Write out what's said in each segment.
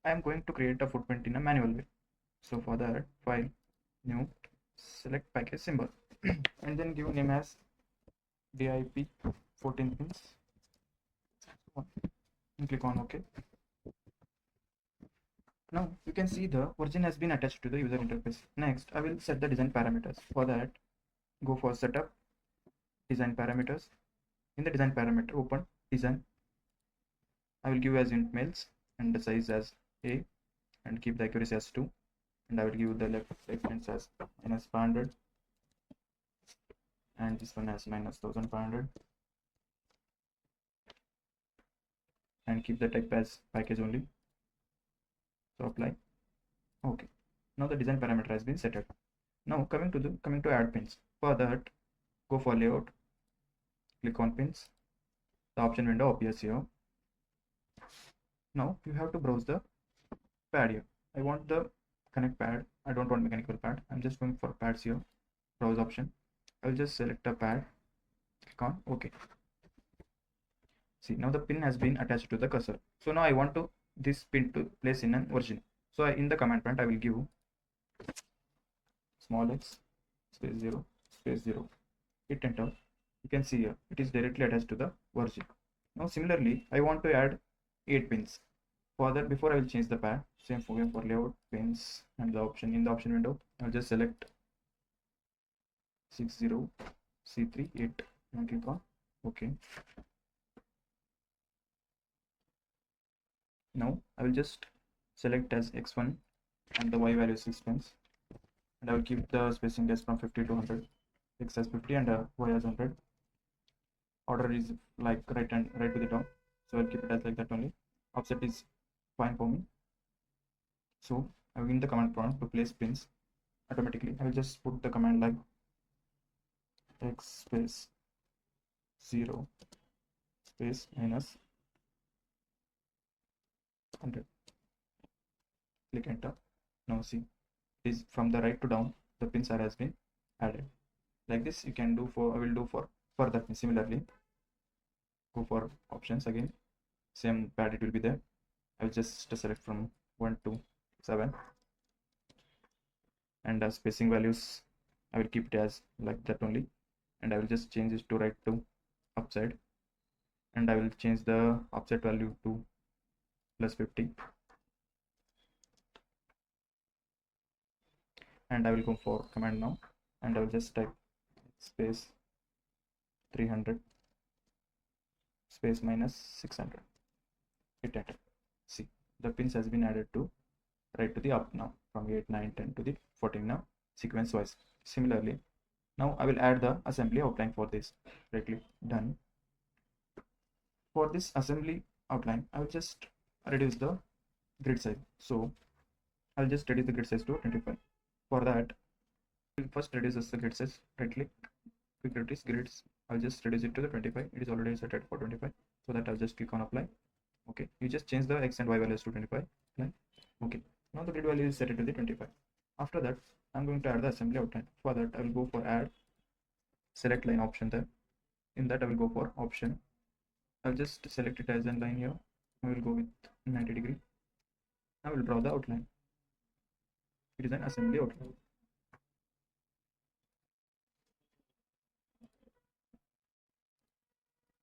I am going to create a footprint in a manual way. So for that, file, new, select package symbol, and then give name as DIP 14 pins, and click on OK. Now you can see the origin has been attached to the user interface. Next, I will set the design parameters. For that, go for setup, design parameters. In the design parameter, open design. I will give as int males and the size as A and keep the accuracy as 2. And I will give the left segments as -500 and this one as -1500 and keep the type as package only. So apply. Okay. Now the design parameter has been set. Now coming to add pins. For that, go for layout, click on pins. The option window appears here. Now you have to browse the pad here. I want the connect pad. I don't want mechanical pad. I'm just going for pads here. Browse option. I'll just select a pad. Click on OK. See, now the pin has been attached to the cursor. So now I want to this pin to place in an origin. So in the command prompt I will give small x space 0 space 0. Hit enter. You can see here it is directly attached to the origin. Now similarly I want to add 8 pins. For that, before I will change the pad, same for layout, pins, and the option in the option window. I'll just select 60 C3 8 and click on OK. Now I will just select as x1 and the y value is 6 pins, and I will keep the spacing as from 50 to 100, x as 50 and y as 100. Order is like right to the top, so I'll keep it as like that only. Offset is fine for me. So I will in the command prompt to place pins automatically. I will just put the command like x space 0 space minus 100. Click enter. Now see, it is from the right to down. The pins has been added. Like this, you can do for. I will do for further pin. Similarly, go for options again. Same pad it will be there. I will just select from 1 to 7, and the spacing values I will keep it as like that only, and I will just change it to right to upside, and I will change the offset value to +50, and I will go for command now, and I will just type space 300 space minus 600. Hit enter. See, the pins has been added to right to the up now from 8 9 10 to the 14 now sequence wise. Similarly, now I will add the assembly outline for this. Right click, done. For this assembly outline, I will just reduce the grid size. So I'll just reduce the grid size to 25. For that, we'll first reduce the grid size. Right click, quick reduce grids. I'll just reduce it to the 25. It is already set for 25. So that I'll just click on apply. Okay, you just change the x and y values to 25. Okay, now the grid value is set to the 25. After that, I'm going to add the assembly outline. For that, I will go for add, select line option there. In that, I will go for option. I'll just select it as a line here. I will go with 90 degree. I will draw the outline. It is an assembly outline.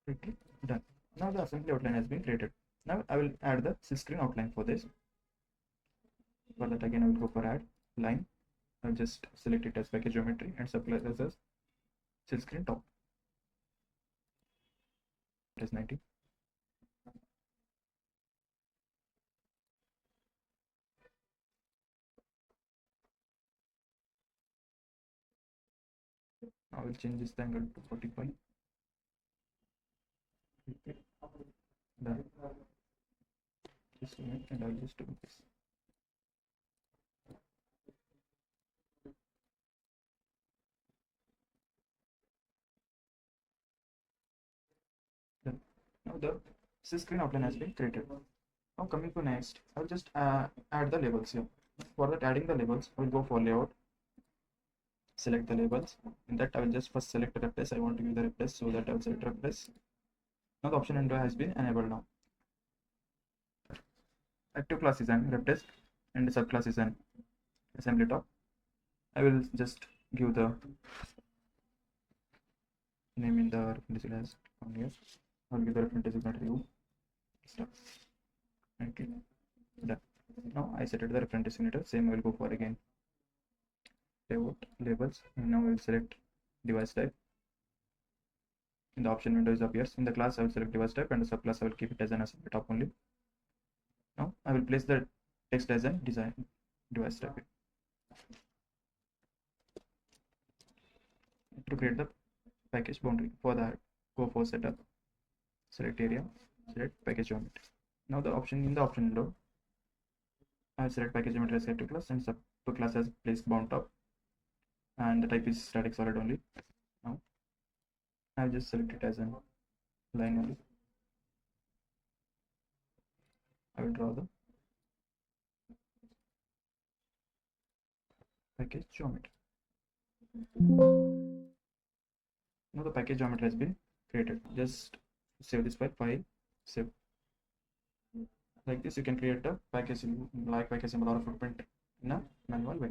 Okay, done. Now the assembly outline has been created. Now I will add the silk screen outline for this. For that again I will go for add line. I'll just select it as package geometry and supply this as silk screen top. It is 90. I will change this angle to 45. Done. Just a minute, and I'll just do this. Done. Now the silk screen outline has been created. Now coming to next, I will just add the labels here. For that, adding the labels, I will go for layout, select the labels. In that, I will just first select the replace. I want to give the replace, so that I will select replace. Now the option window has been enabled now. active class is an ref test and the subclass is an assembly top. I will just give the name in the reference as here. I'll give the reference designator u stuff. Okay, done. Now I set it the reference designator. Same I will go for again layout labels, and now I will select device type. In the option window is appears. In the class I will select device type and the subclass I will keep it as an assembly top only. Now I will place the text as a design device type. To create the package boundary, for that go for setup, select area, select package geometry. Now the option in the option window I will select package geometry as active class and subclass as placed bound top, and the type is static solid only. Now I will just select it as a line only. I will draw the package geometry. Now the package geometry has been created. Just save this file, save. Like this you can create a package like package symbol or footprint in a manual way.